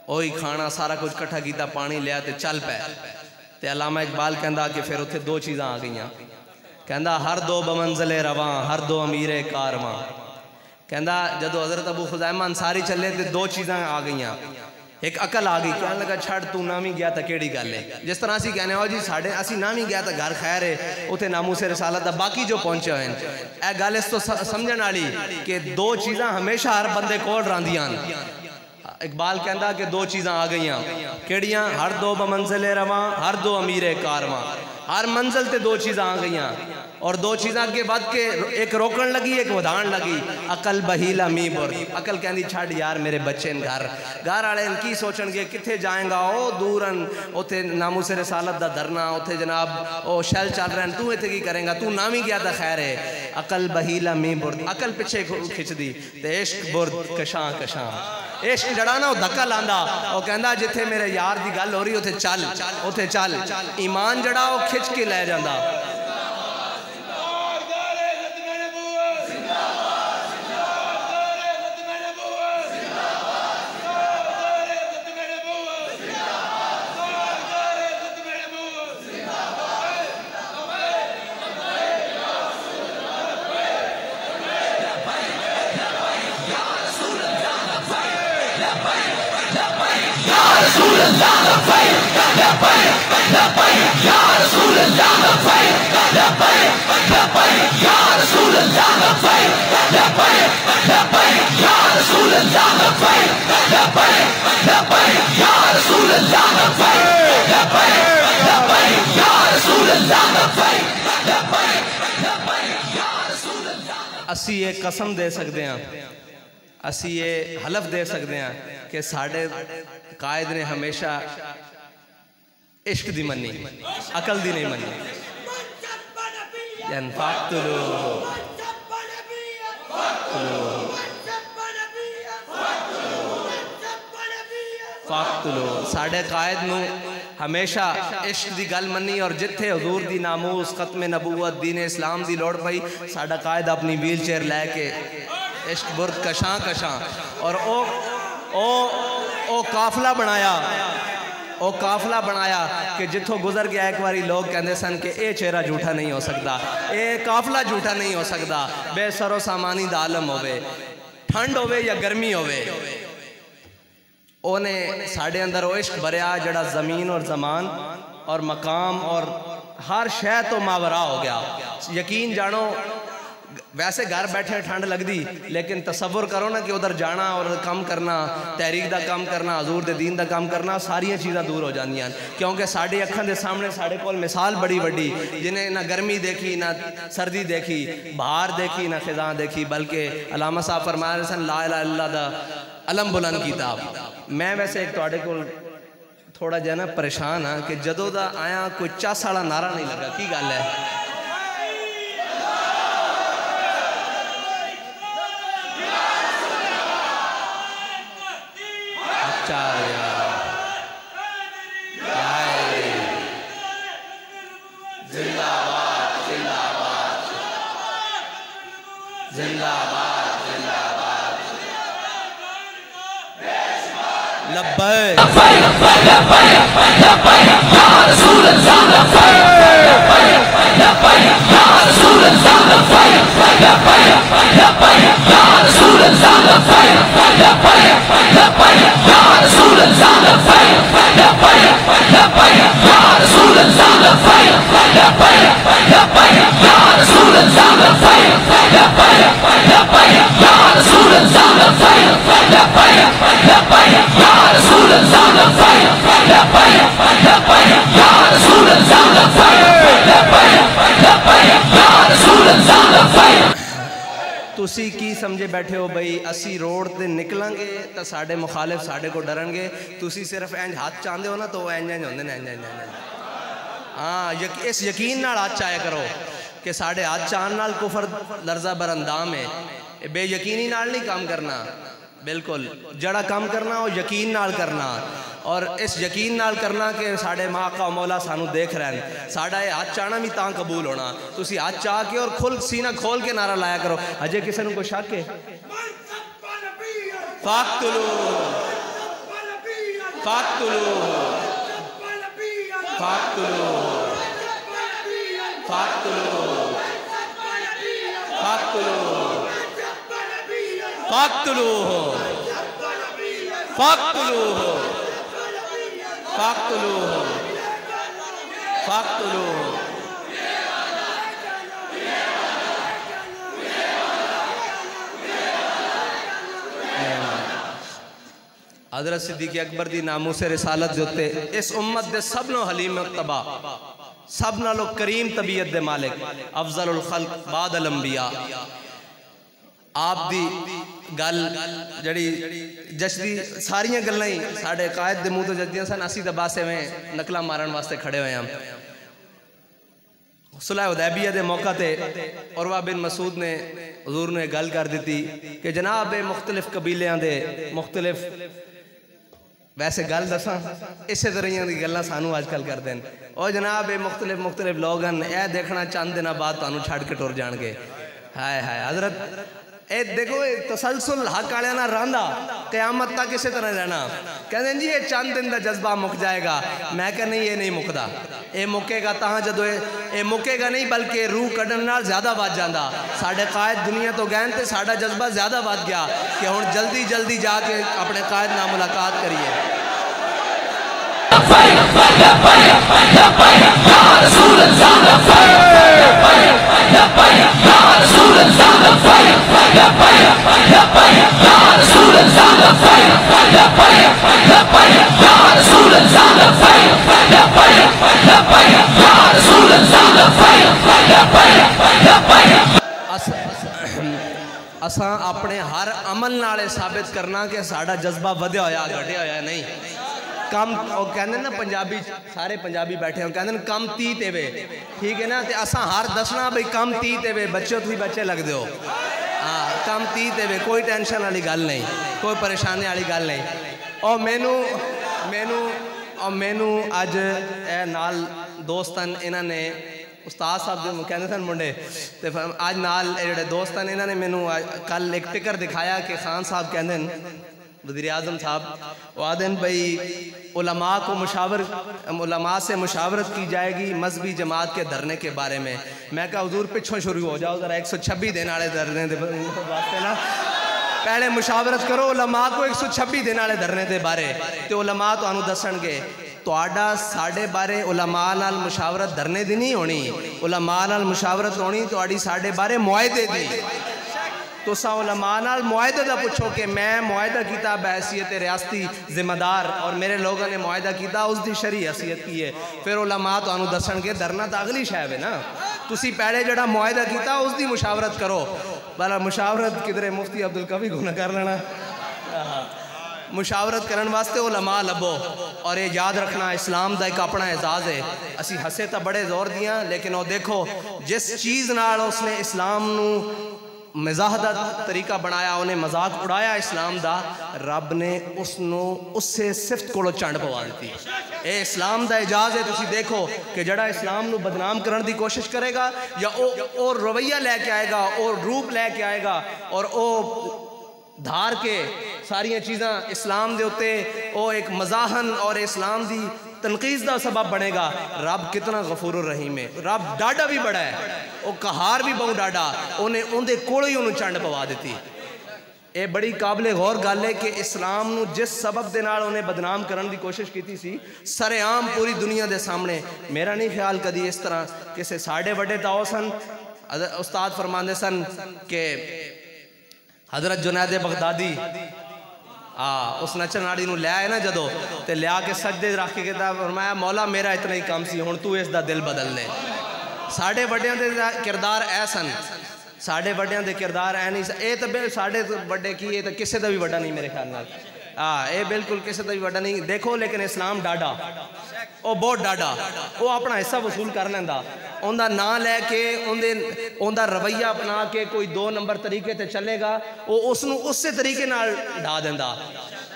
वही खाना सारा कुछ इकट्ठा किया, पानी लिया तो चल पै। ते अल्लामा इकबाल कहंदा कि फिर उत्थे 2 चीज़ां आ गई, कहंदा हर 2 बमंज़िले रवां, हर 2 अमीरे कारवां। कहंदा जदों हज़रत अबू खुज़ैमा अंसारी चले तो 2 चीज़ां आ गई, एक अकल आ गई, कहने लगा छड़ तू ना भी गया तो केड़ी गल है। जिस तरह असी कहने हो जी साढ़े असी ना भी गया तो घर खैर है, उत्थे नामूसे रिसालत दा बाकी जो पहुंचे हुए हैं। गल इस तो समझने वाली कि 2 चीज़ां हमेशा हर बंदे कोल रहिंदियां। इकबाल कहंदा कि 2 चीज़ां आ गई, केड़ियां? हर 2 बमंज़िले रवां, हर 2 अमीरे कारवां। हर मंजिल ते 2 चीज़ां आ गई और 2 चीज़ां अगे बढ़ के एक रोकन लगी, एक वधाण लगी। अकल बहीला मी बुर। अकल कहती छड़ यार मेरे बच्चे घर वाले की सोचणगे, कित्थे जाएगा, ओ दूरन उत्थे नामूसे रिसालत दा धरना, उत्थे जनाब ओ शैल चल रहे हैं, तू इत्थे की करेंगा, तू ना भी गया तो खैर है। अकल बहीला मी बुर, अकल पिछे खिंचदी ते इश्क बुर कशां कशां। इश्क जड़ा ना धक्का लांदा, वो कहंदा जिथे मेरे यार की गल हो रही उत्थे चल, उत्थे चल। ईमान जड़ा वो खिंच के लै जांदा। असी ये कसम दे सकते हैं, असी ये हलफ दे सकते हैं कि साढ़े कायद ने हमेशा इश्क दी मनी, अकल दी नहीं मनी। साढ़े कायद नू हमेशा इश्क दी गल मनी और जिथे हजूर दी नामूस खत्म नबूवत दीन इस्लाम दी लोड़ पई, साडा कायद अपनी व्हील चेयर लैके इश्क बुर्द कशां कशां और ओ काफला बनाया, ओ काफला बनाया कि जिथों गुजर गया एक बारी लोग कहते सन कि यह चेहरा झूठा नहीं हो सकता, ये काफला झूठा नहीं हो सकता। बेसरो सामानी दा आलम होवे, ठंड होवे या गर्मी होवे, ओने साढ़े अंदर वो इश्क भरिया जड़ा ज़मीन और ज़मान और मकाम और हर शय तो मावरा हो गया। यकीन जानो वैसे घर बैठे ठंड लगती, लेकिन तसव्वुर करो ना कि उधर जाना और काम करना, तहरीक दा काम करना, हजूर दे दीन दा काम करना, सारिया चीज़ां दूर हो जांदियां। क्योंकि साड़ी अखां दे सामने साढ़े कोल मिसाल बड़ी वड्डी, जिन्हें ना गर्मी देखी ना सर्दी देखी, बहार देखी ना खिज़ां देखी, बल्कि अल्लामा साहब फरमा रहे सन ला इलाहा इल्लल्लाह दा अलम बुलंद किताब। मैं वैसे एक तुहाडे कोल थोड़ा जिहा ना परेशान हाँ कि जदों दा आया कोई चस वाला नारा नहीं लगा, की गल है? जिंदाबाद जिंदाबाद। लब्बैक तुसी की समझे बैठे हो बई असी रोड ते निकलांगे तो साडे मुखालिफ साडे को डरनगे, तुसी सिर्फ इंज हाथ चाहते हो ना तो इंज इंज होंदे ने इंज इंज। हाँ इस यकीन नाल हाथ चाया करो कि साडे हाथ चाहन नाल कुफर लर्जा बरंदाम है, बेयकीनी नाल नहीं काम करना। बिल्कुल जड़ा काम करना वो यकीन नाल करना, और इस यकीन नाल करना कि साडे माँ का मौला सानू देख रहे हैं। साडा ये हाथ चाहना भी तां कबूल होना। तुसी हाथ चाह के और खुल सीना खोल के नारा लाया करो। अजय किसी को शक है फाक्तुलू फाक्तुलू फाक्तुलू फाक्तुलू फाक्तुलू फाक्तुलू फाक्तुलू फाक्तुलू फाक्तुलू। हज़रत सिद्दीक़ अकबर दी नामूस रिसालत जो ते इस उम्मत दे सब नो हलीम मुत्तबा, सब नालों करीम तबीयत दे मालिक, अफजलुल खल्क बादल अंबिया। आप दी गल जड़ी जशदी सारियां गल्लां ही साडे कायद दे मुंह तो जजदियां सन। असी तो बस एवें नकला मारन वास्ते खड़े हुए हैं। सुलह हुदैबिया दे मौका ते उरवा बिन मसूद ने हुजूर ने गल कर दी कि जनाब मुख्तलिफ कबीलियां दे मुख्तलिफ, वैसे गल दसा इसे तरह की गल्लां सानू अजकल करते हैं। और जनाब मुख्तलिफ मुख्तलिफ लोग हैं, यह देखना चंद दिन बाद तुहानू छड़ के टुर जाणगे। हाय हाय हजरत ए देखो तसलसल हक वाले ना रहा कयामत तक इस तरह रहना। कहते जी ये चंद दिन का जज्बा मुक जाएगा। मैं क्या नहीं, ये नहीं मुकदा, ये मुकेगा तां जदों ये मुकेगा नहीं बल्कि रूह कढ़न नाल ज्यादा बढ़ जाता। साडे कायद दुनिया तो गए तो साडा जज्बा ज्यादा बढ़ गया कि हुण जल्दी जल्दी जाके अपने कायद नाल मुलाकात करिए। असा अपने हर अमल नाल साबित करना कि साडा जज्बा वधिया होया घटिया होया नहीं। कम कहते ना पंजाबी, सारे पंजाबी बैठे हो कहते कम 30 तेवे, ठीक है ना। तो असा हर दसना भाई कम 30 तेवे बच्चों तुम बच्चे लगते हो। हाँ कम 30 तेवे, कोई टेंशन वाली गल नहीं, कोई परेशानी वाली गल नहीं। और मैनू मैनू और मैनू अज ए नाल दोस्तन इन्होंने उस्ताद साहब जो कहते सन मुंडे, तो अज नाल जोड़े दोस्त हैं इन्होंने मैनू कल एक टिकर दिखाया कि खान साहब कहते हैं वज़ीर आज़म साहब वो आदन भाई उलमा को उलमा से मुशावरत की जाएगी मजहबी जमात के धरने के बारे में। मैं कहा हुजूर पिछों शुरू हो जाओ जरा 126 दिन वाले धरने वास्ते ना, पहले मुशावरत करो उलमा को 126 दिन वाले धरने के बारे, तो उलमा तुहानू दसणगे। तुहाडा साडे बारे उलमा नाल मुशावरत धरने दी नहीं होनी, उलमा नाल मुशावरत होनी तुहाडी साडे बारे मुआहदे दी। तुसा उलमा नाल मुआहदे दा पुछो कि मैं मुआहदा किया बहैसियत रियासती जिम्मेदार और मेरे लोगों ने मुआहदा किया उसकी शरी हैसियत की है, फिर उलमा तुहानू दसणगे। धरना तो अगली शै है ना, तुसी पहले जड़ा मुआहदा किया उसकी मुशावरत करो। भला मुशावरत किधरे मुफ्ती अब्दुल कवी को न कर लेना। मुशावरत करने वास्ते उलमा लभो। और ये याद रखना इस्लाम का एक अपना एजाज है। असी हसे तो बड़े जोर दियाँ, लेकिन वो देखो जिस चीज़ नाल उसने इस्लाम नू मज़ाह दा तरीका बनाया, उन्हें मजाक उड़ाया इस्लाम दा, रब ने उससे सिफत कोलों चंड पवा दी। ये इस्लाम दा एजाज है। तुसी देखो कि जड़ा इस्लाम नू बदनाम करने की कोशिश करेगा या ओ रवैया लैके आएगा, और रूप लैके आएगा, और ओ धार के सारिया चीज़ा इस्लाम दे उत्ते ओ एक मजाहन और इस्लाम दी तनकीज़ का सबब बनेगा। रब कितना गफूर रहीम है, रब डाडा भी बड़ा है, वो कहार भी बहुत डाडा, उन्हें उनके कोल ही उन्होंने चंड पवा दी। ये बड़ी काबिले गौर गल है कि इस्लाम नू जिस सबब दे नाल उन्हें बदनाम करने की कोशिश की सी, सरेआम पूरी दुनिया के सामने। मेरा नहीं ख्याल कभी इस तरह किसी साढ़े वड्डे ताओ सन उस्ताद फरमाते सन कि हजरत जुनैद बगदादी उस नचन आड़ी नू लिया है ना जदों, तो लिया के सजदे रख के कहता फरमाया मौला मेरा इतना ही काम सी, हुण तू इसका दिल बदल ले। साढ़े वड्डियां दे किरदार ऐ सन, साढ़े वड्डियां दे किरदार ऐ नहीं। ये तो साढ़े वड्डे की, ये तो किसी का भी वड्डा नहीं मेरे ख्याल नाल। ये बिल्कुल किसी का भी वड्डा नहीं। देखो लेकिन इस्लाम डाडा, वो बहुत डाडा, वो अपना हिस्सा वसूल कर लेंदा, उनका नाम लैके उनका रवैया अपना के कोई 2 नंबर तरीके ते चलेगा, वो उसनू उस तरीके नाल ढा देंदा।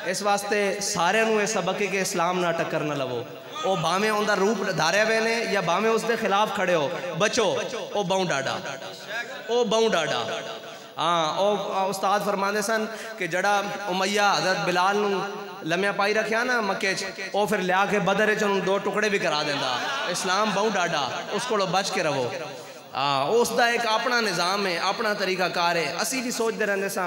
इस वास्ते सारे नू ये सबक है कि इस्लाम ना टक्कर न लवो। वो भावें उनका रूप धारिया हुए ने या भावें उसके खिलाफ खड़े हो, बचो। वो बहु डाडा, वो बहु डाडा। हाँ, वो उस्ताद फरमाते सन कि जड़ा उमैया हजरत बिलाल नू लम्या पाई रखा ना मक्के च, वो फिर लिया के बदर च 2 टुकड़े भी करा देंदा। इस्लाम बहु डाडा, उसको बच के रहो। हाँ, उसका एक अपना निज़ाम है, अपना तरीका कार है। असी भी सोचते रहते सा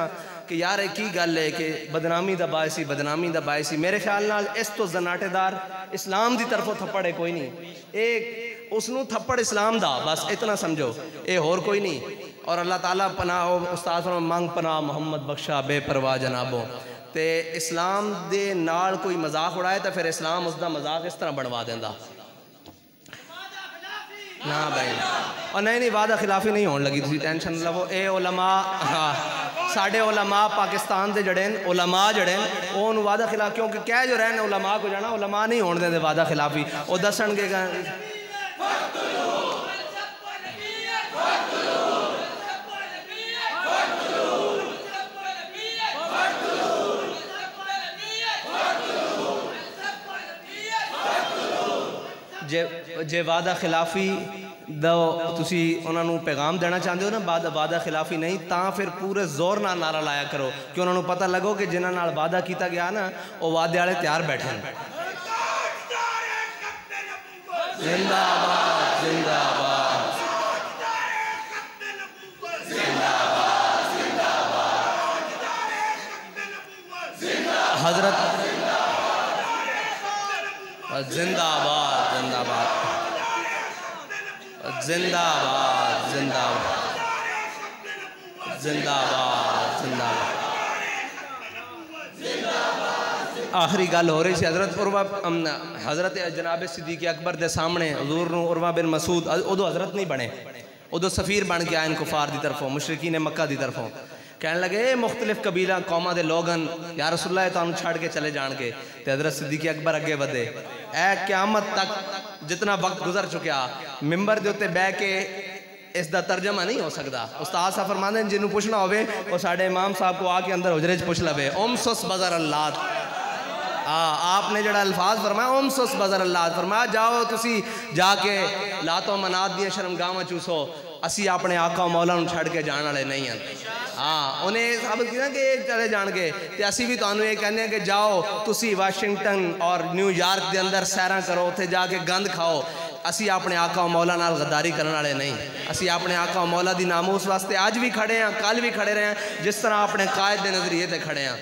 कि यार एक की गल है कि बदनामी दा बायसी, बदनामी दा बायसी। मेरे ख्याल नाल इस तो जनाटेदार इस्लाम की तरफों थप्पड़ है कोई नहीं। एक उसनू थप्पड़ इस्लाम दा, बस इतना समझो, ये होर कोई नहीं। और अल्लाह ताला पनाह, उस्ताद मंग पनाह मोहम्मद बख्शा बेपरवाह जनाबो। तो इस्लाम दे नाल कोई मजाक उड़ाए तो फिर इस्लाम उसका मजाक इस तरह बनवा देंदा ना भाई। और नहीं वादा खिलाफी नहीं होने लगी, तुसी टेंशन लवो। ये उलमा, हाँ साढ़े उलमा पाकिस्तान के जड़े उलमा जड़े वो वादा खिलाफ, क्योंकि कह जो रहने उलमा को जाना, उलमा नहीं होने देंगे वादा खिलाफी। वो दसणगे जे वादा खिलाफी दो तुसी उन्होंने पैगाम देना चाहते हो ना, वादा खिलाफी नहीं, तो फिर पूरे जोर नाल नारा लाया करो कि उन्होंने पता लगो कि जिन्होंने नाल वादा किया गया ना, वो वादे वाले तैयार बैठे हैं। जिंदाबाद जिंदाबाद हजरत जिंदाबाद जिंदाबाद जिंदाबाद जिंदाबाद जिंदाबाद जिंदाबाद। आखिरी गल हो रही थी हजरत उर्वा, हजरत जनाब सिद्दीक अकबर के सामने हजूर नूं उर्वा बिन मसूद उदो हजरत नहीं बने, उदो सफ़ीर बन के आए कुफार की तरफों, मुशरिकीन मक्का की तरफों। कहने लगे मुख्तलिफ कबीला कौमां दे लोगन या रसूलुल्लाह तुहानू छड़ के चले जाणगे। ते हजरत सिद्दीक अकबर अगे वधे। ए क़यामत तक जितना वक्त गुजर चुका, मिंबर के उत्ते बह के इसका तर्जमा नहीं हो सकता। उस्ताद साहब फरमाते हैं जिन्होंने पुछना हो वो साढ़े इमाम साहब को आके अंदर हुजरे च पुछ लवे। ओम सुस बजर अल्लाह, आपने जड़ा अल्फाज फरमाया ओम सुस बजर अल्लाह, फरमाया जाओ तुसी जाके लातो मनात दियां शर्मगावां चूसो, असी अपने आका मौला नूं छड़ के जाने वाले नहीं हैं। हाँ, उन्हें साबित किया कि चले जाणगे, ते असी भी तुहानू ये कहने कि जाओ तुसी वाशिंगटन और न्यूयॉर्क के अंदर सैरां करो, उत्थे जाके गंद खाओ। असी अपने आका मौला नाल गद्दारी करने वाले नहीं, असी अपने आका मौला दी नामूस वास्ते अज भी खड़े हैं, कल भी खड़े रहे हैं, जिस तरह अपने कायद के नजरिए ते खड़े हैं।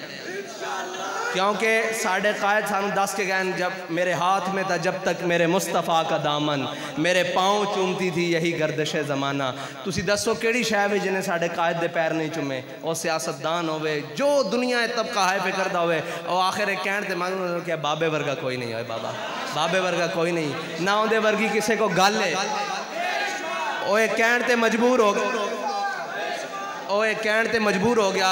क्योंकि साढ़े कायद सानू दस के गए, जब मेरे हाथ में था जब तक मेरे मुस्तफ़ा का दामन, मेरे पाँव चूमती थी यही गर्दिश ज़माना। तुसी दसो केड़ी शय है जिन्हें साढ़े कायद दे पैर नहीं चूमे? और सियासतदान होवे, जो दुनिया तबका हाय पे करता होवे, और आखिर कहण ते मांगो कि बाबे वर्गा कोई नहीं है, बाबा बाबे वर्गा कोई नहीं, ना उहदे वर्गी किसी को गल है। ओए कहण ते मजबूर हो गया, ओए कहण ते मजबूर हो गया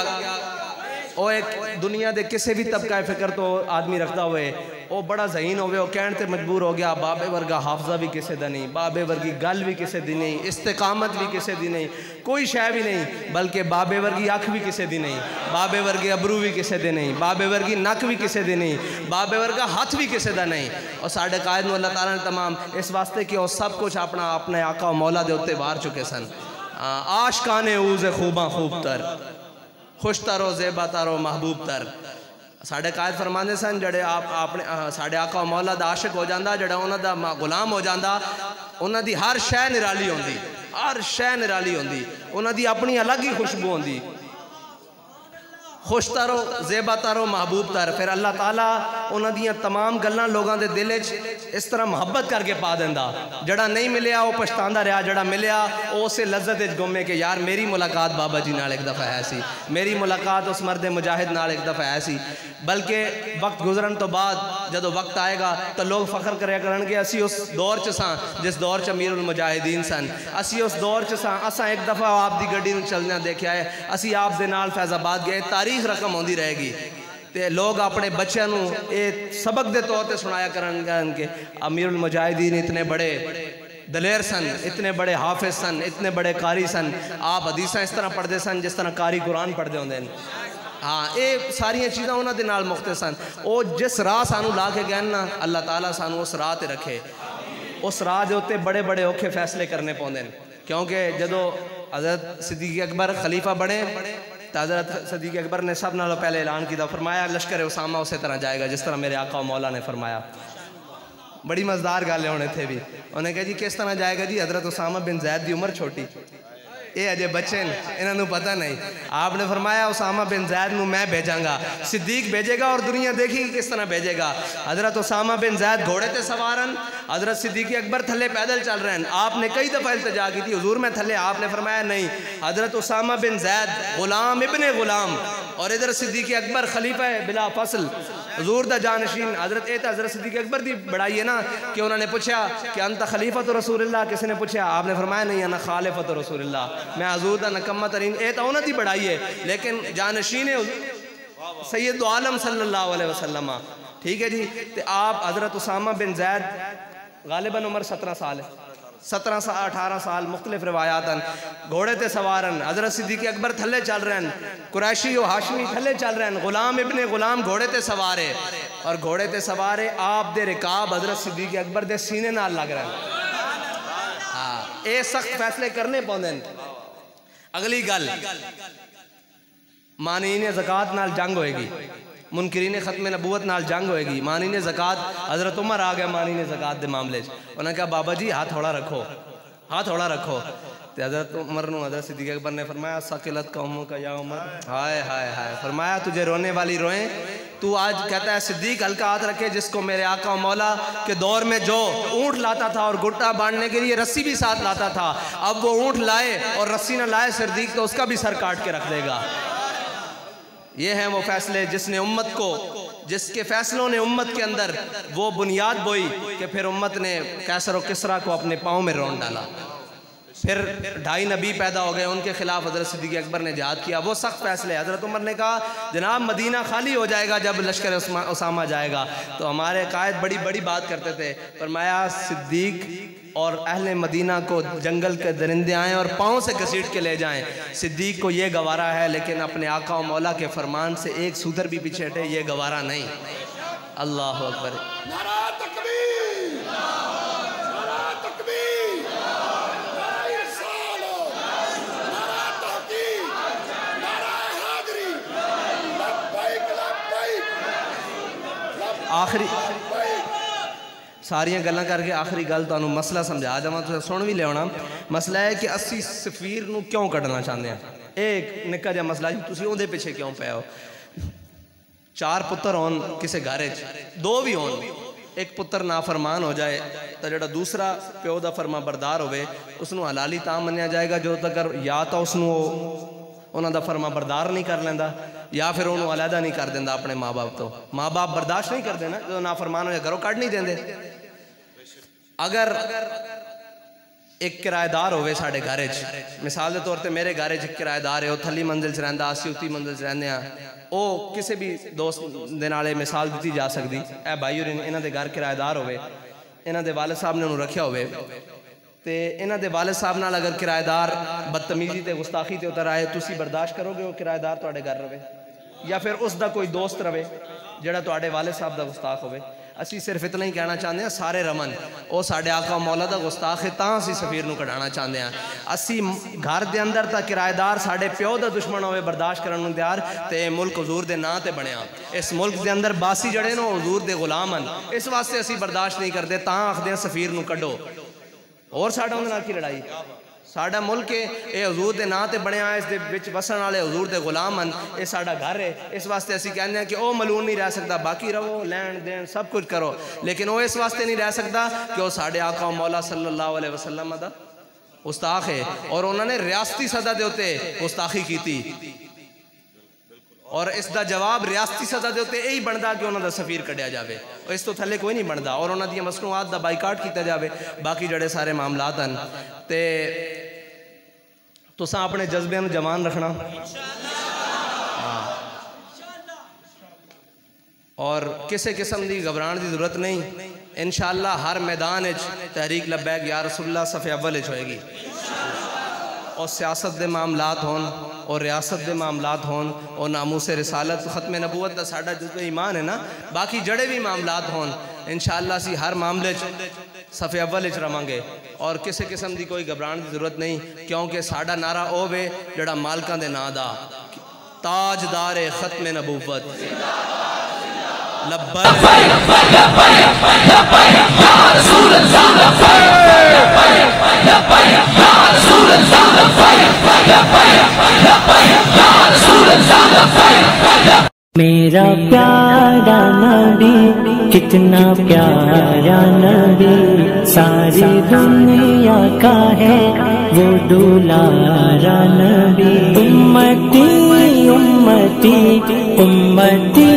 ਉਹ ਇੱਕ ਦੁਨੀਆ ਦੇ ਕਿਸੇ ਵੀ ਤਬਕਾ ਫਿਕਰ ਤੋਂ ਆਦਮੀ ਰੱਖਦਾ ਹੋਵੇ, ਉਹ ਬੜਾ ਜ਼ਹੀਨ ਹੋਵੇ, ਉਹ ਕਹਿਣ ਤੇ ਮਜਬੂਰ ਹੋ ਗਿਆ ਬਾਬੇ ਵਰਗਾ ਹਾਫਜ਼ਾ ਵੀ ਕਿਸੇ ਦਾ ਨਹੀਂ, ਬਾਬੇ ਵਰਗੀ ਗੱਲ ਵੀ ਕਿਸੇ ਦੀ ਨਹੀਂ, ਇਸਤਕਾਮਤ ਵੀ ਕਿਸੇ ਦੀ ਨਹੀਂ, कोई शह भी नहीं, बल्कि बाबे वर्गी अख भी किसी दी नहीं, बाबे वर्गे अबरू भी किसी दे नहीं, बाबे वर्गी नक भी किसी दी नहीं, बाबे वर्गा हाथ भी किसी का नहीं। और साढ़े कायद में अल्लाह ताला ने तमाम इस वास्ते कि वो सब कुछ अपना अपने आका और मौला दे उत्ते वार चुके सन। आशकाने ऊज़े खूबा खूब तर, खुश तरो ज़ेबा तरो महबूब तर। साढ़े कायद फरमाते सन जड़े आप अपने साढ़े आका और मौला दा आशिक हो जाता, जड़ा उन्हां दा गुलाम हो जाता, उन्हां दी हर शह निराली होंदी, हर शह निराली होंदी, उन्हां दी अपनी अलग ही खुशबू होंदी। खुश तरो ज़ेबा तरो महबूब तर। फिर अल्लाह ताला उन्हां दियां तमाम गल्लां लोगों के दिल च इस तरह मुहब्बत करके पा देंदा, जड़ा नहीं मिलया वो पछतांदा रहा, जड़ा मिलया वो उस लज्जत गुमे कि यार मेरी मुलाकात बाबा जी नाल एक दफ़ा है सी, मेरी मुलाकात उस मर्द मुजाहिद नाल एक दफ़ा है सी। बल्कि वक्त गुजरन तो बाद जदों वक्त आएगा तो लोग फख्र करे करनगे असी उस दौर च सां जिस दौर च अमीरुल मुजाहिदीन सन, असी उस दौर च सां, असां एक दफ़ा आप दी गड्डी नूं चलना देखा है, असी आप दे नाल फैज़ाबाद गए, तारीख रकम होंदी रहेगी। तो लोग अपने बच्चों को ये सबक के तौर पर सुनाया करनगे अमीरुल मुजाहिदीन इतने बड़े दलेर सन, इतने बड़े हाफिज सन, इतने बड़े कारी सन, आप हदीसां इस तरह पढ़ते सन जिस तरह कारी कुरान पढ़ते होंगे। हाँ, ये सारिया चीज़ां उन्होंने नाल मुख्ते सन। वो जिस राह सानू ला के गए ना, अल्लाह ताला सानू उस राह ते रखे, उस राह के उत्ते बड़े बड़े औखे फैसले करने पौंदे ने। क्योंकि जदों हज़रत सिद्दीक़ अकबर खलीफा बने तो हज़रत सिद्दीक़ अकबर ने सब नालों पहले ऐलान किया, फरमाया लश्कर उसामा उस तरह जाएगा जिस तरह मेरे आका मौला ने फरमाया। बड़ी मज़ेदार गल होने थे भी, उन्हें कहा जी किस तरह जाएगा जी, हज़रत उसामा बिन जैद की उम्र छोटी, ये अजे बच्चे इन्होंने पता नहीं। आपने फरमाया उसामा बिन जैद नूं मैं भेजांगा, सिद्दीक भेजेगा और दुनिया देखेगी किस तरह भेजेगा। हज़रत उसामा बिन जैद घोड़े ते सवारन, हज़रत सिद्दीक अकबर थले पैदल चल रहे हैं। आपने कई दफ़ा इल्तिजा की थी हुजूर मैं थले, आपने फरमाया नहीं, हज़रत उसामा बिन जैद गुलाम इब्ने गुलाम और इधर सिद्दीक अकबर खलीफा है बिला फसल हुजूर दा जानशीन। हज़रत हज़रत सिद्दीक अकबर की बड़ाई है ना कि उन्होंने पूछा कि अंत खलीफा तो रसूलुल्लाह, किसी ने पूछा, आपने फरमाया नहीं अना खालिफा तो रसूलुल्लाह, मैं हजूर दा नकम्मा तरीन। ये तो उन्होंने बढ़ाई है, लेकिन जानशीन सैयद आलम सल्लल्लाहु अलैहि वसल्लम। ठीक है जी। तो आप हज़रत उसामा बिन जैद गालिबन उम्र 17 साल है, 17 साल 18 साल मुख्तलिफ रिवायातन, घोड़े ते सवारन। हज़रत सिद्दीक़ अकबर थले चल रहे हैं, कुरैशी व हाशमी थले चल रहे हैं, गुलाम इब्ने गुलाम घोड़े ते सवारे और घोड़े ते सवारे आप दे रिकाब हज़रत सिद्दीक़ अकबर दे सीने नाल लग रहे हैं। हाँ, ये सख्त फैसले करने पौंदे। अगली गल, मानीने ज़कात नाल जंग होएगी, मुनकरीन ख़त्म नबूवत नाल जंग होएगी। मानीने ज़कात, हज़रत उमर आ गया मानीने ज़कात के मामले। उन्होंने कहा बाबा जी हाथ थोड़ा रखो, हाथ थोड़ा रखो। तो हज़रत उमर नूं हज़रत सिद्दीक़ अकबर ने फरमाया सकिलत कौमों का या उमर, हाय हाय हाय, फरमाया तुझे रोने वाली रोएं, तू आज कहता है सिद्दीक हल्का हाथ रखे जिसको मेरे आका मौला के दौर में जो ऊँट लाता था और गुट्टा बांधने के लिए रस्सी भी साथ लाता था, अब वो ऊँट लाए और रस्सी न लाए सिद्दीक तो उसका भी सर काट के रख देगा। ये हैं वो फैसले जिसने उम्मत को, जिसके फैसलों ने उम्मत के अंदर वो बुनियाद बोई कि फिर उम्मत ने कैसर और किसरा को अपने पाँव में रौंद डाला। फिर 2.5 नबी पैदा हो गए, उनके खिलाफ हज़रत सिद्दीक़ अकबर ने जिहाद किया। वो सख्त फैसले। हज़रत उमर ने कहा जनाब मदीना खाली हो जाएगा जब लश्कर उसामा जाएगा। तो हमारे कायद बड़ी बड़ी बात करते थे, फरमाया सिद्दीक और अहले मदीना को जंगल के दरिंदे आएँ और पाँव से घसीट के ले जाएँ। सिद्दीक को ये गवारा है, लेकिन अपने आका और मौला के फरमान से एक सूतर भी पीछे हटे ये गवारा नहीं। अल्लाह अकबर। आखिरी सारिया गल्लां करके आखिरी गल तुहानू मसला समझा जावां, तुसीं सुन भी लिया। मसला है कि असी सफीर नू क्यों कढ़ना चाहते हैं। एक निक्का जिहा मसला जी, तुसीं उहदे पिछे क्यों पए हो। 4 पुत्र होन किसी घर च, 2 भी होन, एक पुत्र नाफरमान हो जाए तो जो दूसरा प्यो का फरमा बरदार होवे उसनू हलाली तां मन्निया जाएगा जो तक या तो उसनू उन्होंने फरमा बरदार नहीं कर लेंदा या फिर उन्होंने अलहदा नहीं कर देंदा अपने माँ बाप तो। माँ बाप बर्दाश्त नहीं करते ना जो नाफरमान हो, घरों कढ़ नहीं देंगे। अगर एक किराएदार होवे साढ़े घर च, मिसाल के तौर पर मेरे घर च किराएदार है, वह थली मंजिल च रहिंदा, असीं उत्ती मंजिल च रहिंदे हां। वो किसी भी दोस्त दे नाल मिसाल दी जा सकती। ए भाई और इन्हां दे घर किराएदार होवे, इन्हां दे वालिद साहब ने उन्होंने रखा होवे, तो इन्हां दे वालिद साहब नाल अगर किराएदार बदतमीजी ते गुस्ताखी ते उतर आए, तुसीं बर्दाश्त करोगे वो किराएदार तुहाडे घर रवे, या फिर उसका कोई दोस्त रवे जिहड़ा तुहाडे वालिद साहब दा गुस्ताख होवे? असी सिर्फ इतना ही कहना चाहते हैं सारे रमन, वो साढ़े आका मौला दा गुस्ताख है, तां असी सफीर नूं कढ़ाना चाहते हैं। असी घर दे अंदर तां किराएदार साढ़े प्यो दा दुश्मन होवे, बर्दाश्त करन नूं तैयार, ते मुल्क हुजूर दे नां ते बनया। इस मुल्क दे अंदर बासी जड़े नो हुजूर दे गुलाम हन, इस वास्ते असी बर्दाश्त नहीं करते, तां आखदे हैं सफीर नूं कड्डो। और साडा उहदे नाल की लड़ाई? साडा मुल्क है, ये हजूर के नाँ से बनया, इस दे विच वसन वाले हजूर के गुलाम हैं, ये साडा घर है। इस वास्ते असी कहते हैं कि वह मलून नहीं रह सकता, बाकी रहो, लैन देन सब कुछ करो, लेकिन वो इस वास्ते नहीं रह सकता कि वह साडे आका मौला सल्लल्लाहु अलैहि वसल्लम दा गुस्ताख है, और उन्होंने रियासती सतह के उत्ते गुस्ताखी की, और इसका जवाब रियासती सतह के उत्ते यही बनता कि उन्होंने सफीर कढ़िया जाए, इस तो थले कोई नहीं बनता, और उन्होंने मसनूआत का बाईकाट किया जाए, बाकी जड़े सारे मामलात हैं। तो तुसां अपने जज्बे में जवान रखना, और किसी किस्म की घबराने की जरूरत नहीं। इंशाअल्लाह हर मैदान तहरीक लब्बैक या रसूलुल्लाह सफ़े अव्वल होएगी, और सियासत के मामलात होन, और रियासत के मामलात होन, और नामूस रिसालत ख़त्म नबूवत का साडा जुज़ ईमान है ना, बाकी जड़े भी मामलात होन इंशाअल्लाह असी हर मामले सफ़े अव्वल रवांगे, और किसी किस्म की कोई घबराने की जरूरत नहीं, क्योंकि साडा नारा ओ वे जड़ा मालकां दे नां दा, ताजदार ख़त्म नबूवत मेरा प्यारा नबी, कितना प्यारा नबी, सारी दुनिया का है वो दुलारा नबी। उम्मती उम्मती उम्मती